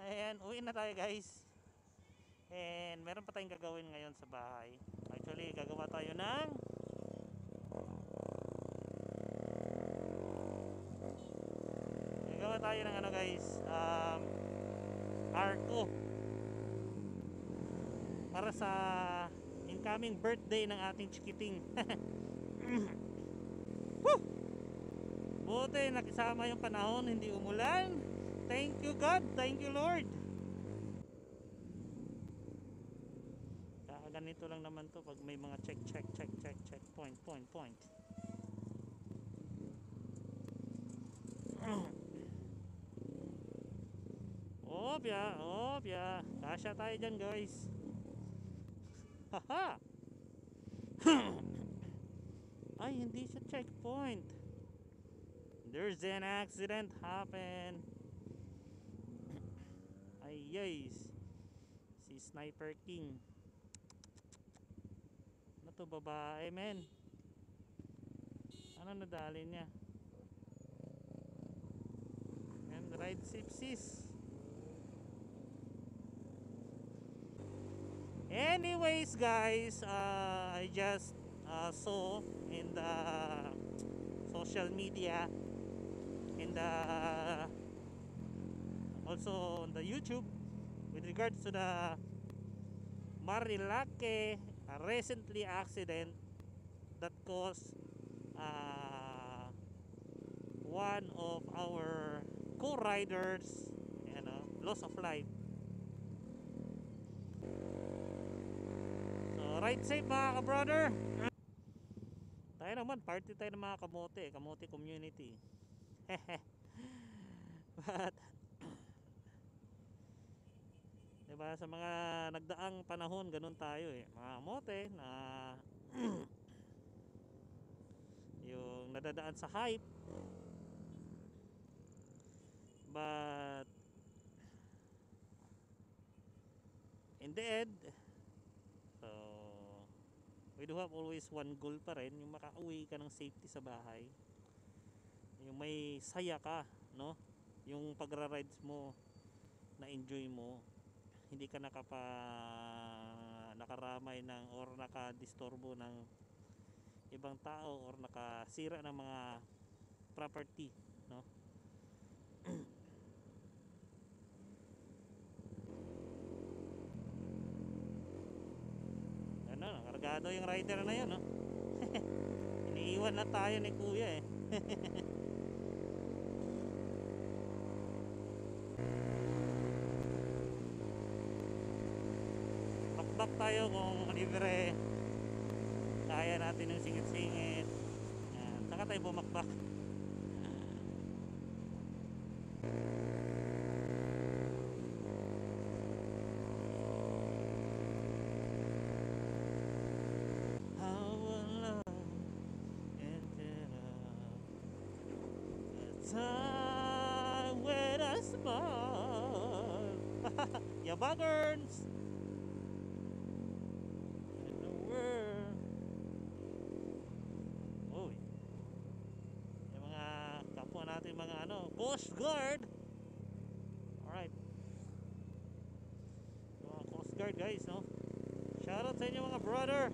Ayan, uwi na tayo guys. And meron pa tayong gagawin ngayon sa bahay. Actually, gagawa tayo ng ano guys, arko para sa incoming birthday ng ating chikiting. Woo! Buti nakisama yung panahon, hindi umulan. Thank you God, thank you Lord. Ganito lang naman to pag may mga check point. Opya, kasya tayo dyan guys. Haha. Ay, hindi siya checkpoint. There's an accident happen. Ay, yes. Si Sniper King. Ano to, babae, men? Ano nadali niya? And ride sipsis. Anyways, guys, I just saw in the social media, in the also on the YouTube, with regards to the Marilake recently accident that caused one of our co-riders, loss of life. So ride safe mga ka-brother. Tayo naman, party tayo ng mga kamote community. But diba, sa mga nagdaang panahon ganun tayo mga kamote na yung nadadaan sa hype, but in the end, so we do have always one goal pa rin, yung makauwi ka ng safety sa bahay, yung may saya ka, no, yung pagra-rides mo na enjoy mo, hindi ka nakaramay ng or nakadisturbo ng ibang tao or nakasira ng mga property, no. Ano, nakargado yung rider na yun, no. Iniiwan na tayo ni kuya bakbak tayo kung libre, kaya natin yung singit-singit. Saka tayo bumakbak. How will love ended up the time when I smile. Ya buggers in the world. Uy, yung mga kapwa natin mga Coast Guard. Alright, mga Coast Guard guys, no, shoutout sa inyo mga brother.